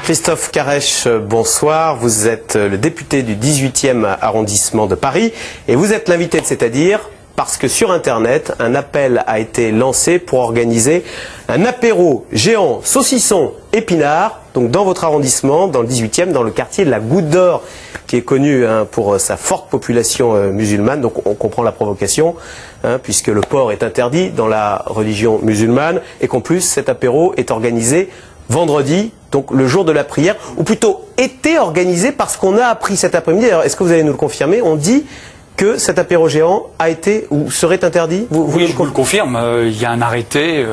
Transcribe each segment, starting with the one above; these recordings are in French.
Christophe Carèche, bonsoir. Vous êtes le député du 18e arrondissement de Paris et vous êtes l'invité de C'est-à-dire parce que sur Internet, un appel a été lancé pour organiser un apéro géant saucisson épinard, donc dans votre arrondissement, dans le 18e, dans le quartier de la Goutte d'Or, qui est connu pour sa forte population musulmane. Donc on comprend la provocation, puisque le porc est interdit dans la religion musulmane et qu'en plus cet apéro est organisé vendredi, donc le jour de la prière, ou plutôt était organisé parce qu'on a appris cet après-midi. Alors est-ce que vous allez nous le confirmer? On dit que cet apéro géant a été ou serait interdit? Oui, je vous le confirme. Il y a un arrêté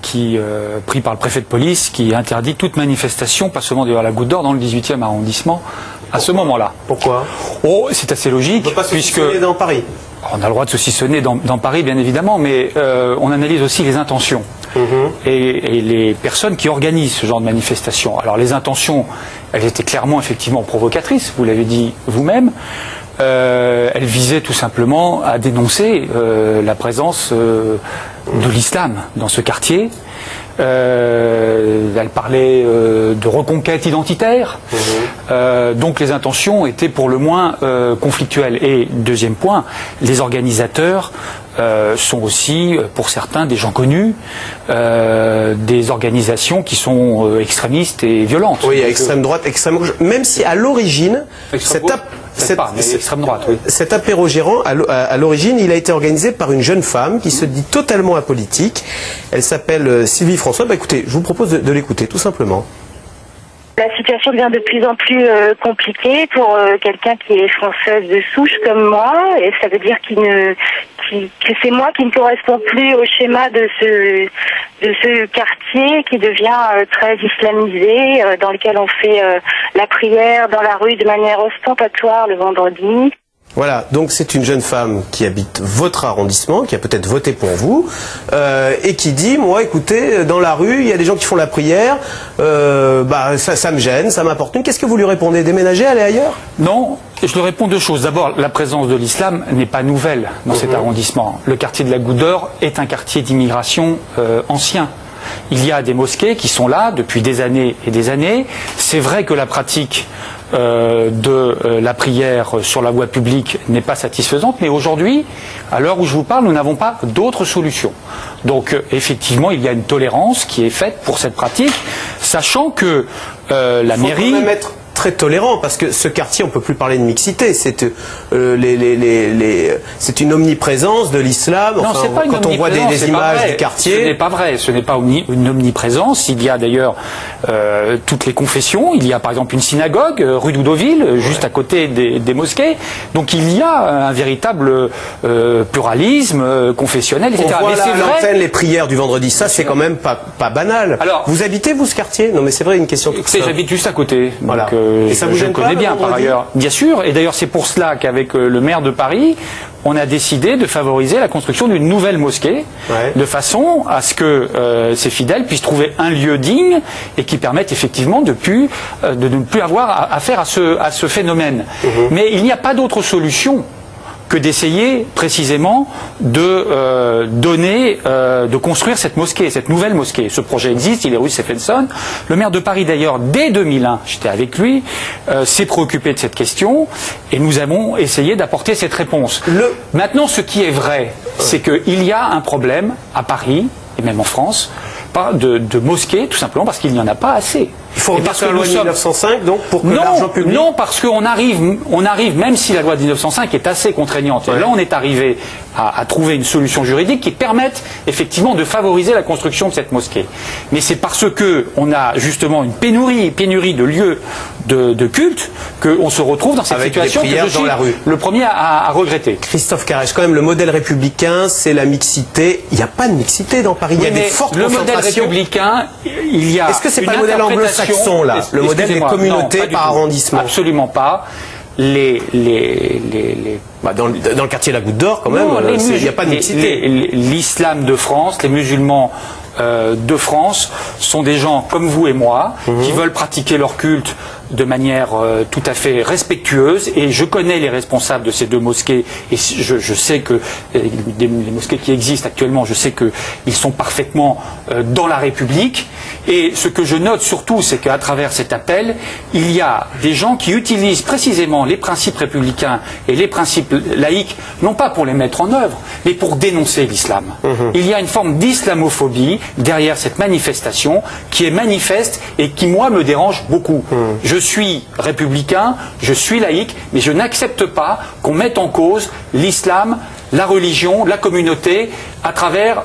pris par le préfet de police qui interdit toute manifestation, pas seulement à la Goutte d'Or, dans le 18e arrondissement, à ce moment-là. Pourquoi? Oh, c'est assez logique. On ne peut pas saucissonner dans Paris. On a le droit de saucissonner dans Paris, bien évidemment, mais on analyse aussi les intentions et les personnes qui organisent ce genre de manifestation. Alors les intentions, elles étaient clairement, effectivement, provocatrices, vous l'avez dit vous-même. Elle visait tout simplement à dénoncer la présence de l'islam dans ce quartier. Elle parlait de reconquête identitaire. Donc les intentions étaient pour le moins conflictuelles. Et deuxième point, les organisateurs sont aussi, pour certains, des gens connus, des organisations qui sont extrémistes et violentes. Oui, extrême droite, extrême gauche. Même si à l'origine, cet apéro géant, à l'origine, il a été organisé par une jeune femme qui se dit totalement apolitique. Elle s'appelle Sylvie François. Bah, écoutez, je vous propose de l'écouter, tout simplement. La situation devient de plus en plus compliquée pour quelqu'un qui est française de souche comme moi, et ça veut dire que c'est moi qui ne correspond plus au schéma de ce quartier qui devient très islamisé, dans lequel on fait la prière dans la rue de manière ostentatoire le vendredi. Voilà, donc c'est une jeune femme qui habite votre arrondissement, qui a peut-être voté pour vous, et qui dit, moi écoutez, dans la rue, il y a des gens qui font la prière, ça me gêne, ça m'importune. Qu'est-ce que vous lui répondez? Déménager, aller ailleurs? Non, je lui réponds deux choses. D'abord, la présence de l'islam n'est pas nouvelle dans cet arrondissement. Le quartier de la Goutte d'Or est un quartier d'immigration ancien. Il y a des mosquées qui sont là depuis des années et des années. C'est vrai que la pratique de la prière sur la voie publique n'est pas satisfaisante, mais aujourd'hui, à l'heure où je vous parle, nous n'avons pas d'autre solution. Donc effectivement, il y a une tolérance qui est faite pour cette pratique, sachant que la mairie... Quand même être très tolérant, parce que ce quartier, on ne peut plus parler de mixité, c'est une omniprésence de l'islam. Non, c'est pas une quand on voit des images du quartier... Ce n'est pas vrai, ce n'est pas une omniprésence. Il y a d'ailleurs toutes les confessions. Il y a par exemple une synagogue, rue d'Oudoville, juste à côté des mosquées. Donc il y a un véritable pluralisme confessionnel, etc. On voit là, à l'antenne les prières du vendredi, ça c'est quand même pas banal. Alors, vous habitez, vous, ce quartier? Non mais c'est vrai, une question toute simple. J'habite juste à côté. Voilà. Donc, et ça vous je gêne connais pas, bien par ailleurs. Bien sûr, et d'ailleurs c'est pour cela qu'avec le maire de Paris, on a décidé de favoriser la construction d'une nouvelle mosquée, de façon à ce que ces fidèles puissent trouver un lieu digne et qui permette effectivement de ne plus avoir affaire à ce phénomène. Mais il n'y a pas d'autre solution que d'essayer précisément de construire cette mosquée, cette nouvelle mosquée. Ce projet existe, il est rue Stephenson. Le maire de Paris d'ailleurs, dès 2001, j'étais avec lui, s'est préoccupé de cette question et nous avons essayé d'apporter cette réponse. Maintenant, ce qui est vrai, c'est qu'il y a un problème à Paris, et même en France, de mosquées, tout simplement parce qu'il n'y en a pas assez. Il faut revenir sur la loi de 1905, donc, pour que l'argent public... Non, parce qu'on arrive, même si la loi de 1905 est assez contraignante, là on est arrivé à trouver une solution juridique qui permette effectivement de favoriser la construction de cette mosquée. Mais c'est parce qu'on a justement une pénurie de lieux de culte qu'on se retrouve dans cette situation que je suis le premier à regretter. Christophe Carèche, quand même, le modèle républicain, c'est la mixité. Il n'y a pas de mixité dans Paris, il y a des fortes concentrations. Le modèle républicain, il y a... Est-ce que c'est pas le modèle anglo-saxon, là, le modèle des communautés par arrondissement? Absolument pas. Dans le quartier de la Goutte d'Or, quand même, il n'y a pas de mixité. L'islam de France, les musulmans de France sont des gens comme vous et moi qui veulent pratiquer leur culte de manière tout à fait respectueuse, et je connais les responsables de ces deux mosquées, et je sais que les mosquées qui existent actuellement, je sais qu'ils sont parfaitement dans la République, et ce que je note surtout, c'est qu'à travers cet appel, il y a des gens qui utilisent précisément les principes républicains et les principes laïques, non pas pour les mettre en œuvre, mais pour dénoncer l'islam. Il y a une forme d'islamophobie derrière cette manifestation qui est manifeste et qui, moi, me dérange beaucoup. Je suis républicain, je suis laïque, mais je n'accepte pas qu'on mette en cause l'islam, la religion, la communauté, à travers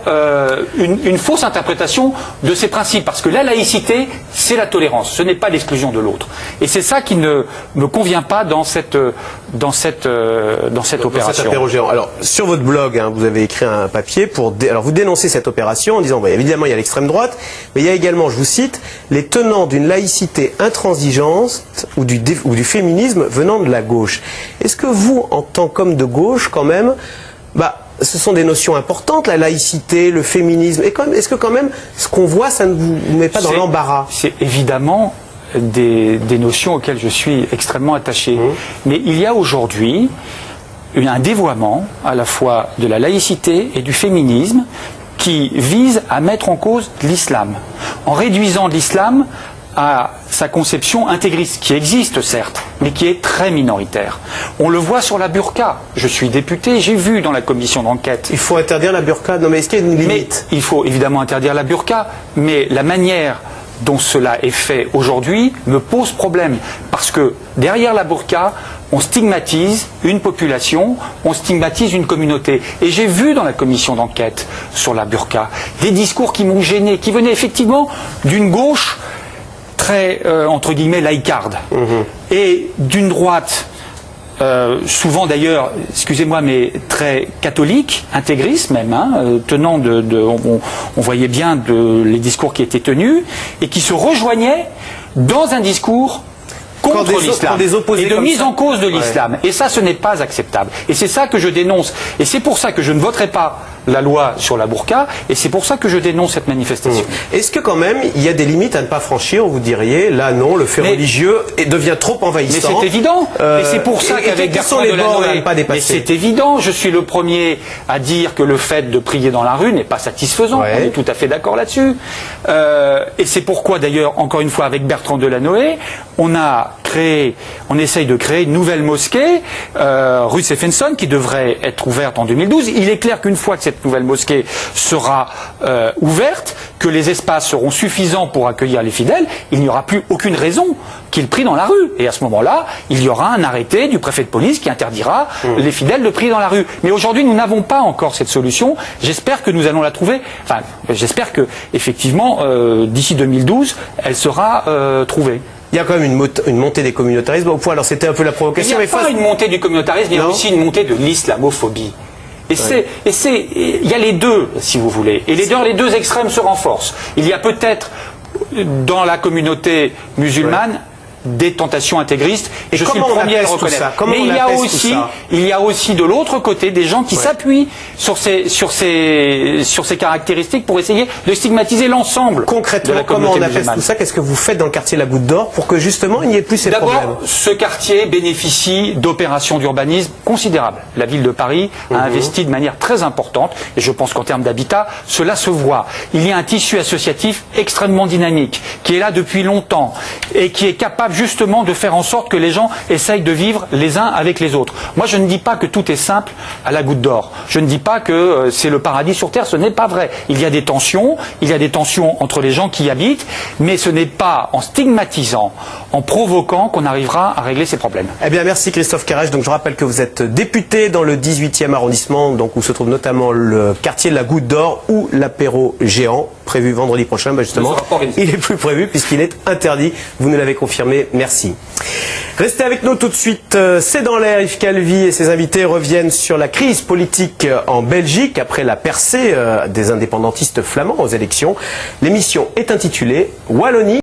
une fausse interprétation de ces principes. Parce que la laïcité, c'est la tolérance, ce n'est pas l'exclusion de l'autre. Et c'est ça qui ne me convient pas dans cette opération. Alors, sur votre blog, hein, vous avez écrit un papier alors vous dénoncez cette opération en disant, bah, évidemment, il y a l'extrême droite, mais il y a également, je vous cite, les tenants d'une laïcité intransigeante ou du féminisme venant de la gauche. Est-ce que vous, en tant qu'homme de gauche, quand même, ce sont des notions importantes, la laïcité, le féminisme. Et est-ce que quand même, ce qu'on voit, ça ne vous met pas dans l'embarras? C'est évidemment des notions auxquelles je suis extrêmement attaché. Mais il y a aujourd'hui un dévoiement à la fois de la laïcité et du féminisme qui vise à mettre en cause l'islam, en réduisant l'islam à sa conception intégriste, qui existe certes, mais qui est très minoritaire. On le voit sur la burqa. Je suis député, j'ai vu dans la commission d'enquête. Il faut interdire la burqa. Non, mais est-ce qu'il y a une limite? Il faut évidemment interdire la burqa, mais la manière dont cela est fait aujourd'hui me pose problème. Parce que derrière la burqa, on stigmatise une population, on stigmatise une communauté. Et j'ai vu dans la commission d'enquête sur la burqa des discours qui m'ont gêné, qui venaient effectivement d'une gauche très, entre guillemets, laïcarde, et d'une droite, souvent d'ailleurs, excusez-moi, mais très catholique, intégriste même, tenant on voyait bien les discours qui étaient tenus, et qui se rejoignaient dans un discours contre l'islam et de mise en cause de l'islam. Et ça, ce n'est pas acceptable. Et c'est ça que je dénonce. Et c'est pour ça que je ne voterai pas la loi sur la burqa, et c'est pour ça que je dénonce cette manifestation. Est-ce que quand même, il y a des limites à ne pas franchir, où vous diriez, là non, le fait religieux devient trop envahissant? Mais c'est évident. Et c'est pour ça qu'avec Bertrand Delanoë, mais c'est évident, je suis le premier à dire que le fait de prier dans la rue n'est pas satisfaisant. On est tout à fait d'accord là-dessus. Et c'est pourquoi d'ailleurs, encore une fois, avec Bertrand Delanoë, on essaye de créer une nouvelle mosquée, rue Stephenson, qui devrait être ouverte en 2012. Il est clair qu'une fois que cette nouvelle mosquée sera ouverte, que les espaces seront suffisants pour accueillir les fidèles, il n'y aura plus aucune raison qu'ils prient dans la rue. Et à ce moment-là, il y aura un arrêté du préfet de police qui interdira les fidèles de prier dans la rue. Mais aujourd'hui, nous n'avons pas encore cette solution. J'espère que nous allons la trouver. Enfin, j'espère que, effectivement, d'ici 2012, elle sera trouvée. Il y a quand même une montée des communautarismes au point. Alors c'était un peu la provocation. Il n'y a pas une montée du communautarisme, il y a aussi une montée de l'islamophobie. Et il y a les deux, si vous voulez. Et les deux extrêmes se renforcent. Il y a peut-être dans la communauté musulmane des tentations intégristes, et je suis le premier à le reconnaître. Mais il y a aussi de l'autre côté des gens qui s'appuient sur ces caractéristiques pour essayer de stigmatiser l'ensemble. Concrètement, comment on apaise tout ça? Qu'est-ce que vous faites dans le quartier La Goutte d'Or pour que justement il n'y ait plus ces problèmes? D'abord, ce quartier bénéficie d'opérations d'urbanisme considérables. La ville de Paris a investi de manière très importante, et je pense qu'en termes d'habitat, cela se voit. Il y a un tissu associatif extrêmement dynamique, qui est là depuis longtemps, et qui est capable justement de faire en sorte que les gens essayent de vivre les uns avec les autres. Moi, je ne dis pas que tout est simple à la Goutte d'Or. Je ne dis pas que c'est le paradis sur terre, ce n'est pas vrai. Il y a des tensions entre les gens qui y habitent, mais ce n'est pas en stigmatisant, en provoquant qu'on arrivera à régler ces problèmes. Eh bien, merci Christophe Kerech. Donc, je rappelle que vous êtes député dans le 18e arrondissement, donc où se trouve notamment le quartier de la Goutte d'Or, où l'apéro géant, prévu vendredi prochain, justement, il n'est plus prévu puisqu'il est interdit. Vous nous l'avez confirmé. Merci. Restez avec nous tout de suite. C'est dans l'air. Yves Calvi et ses invités reviennent sur la crise politique en Belgique après la percée des indépendantistes flamands aux élections. L'émission est intitulée Wallonie.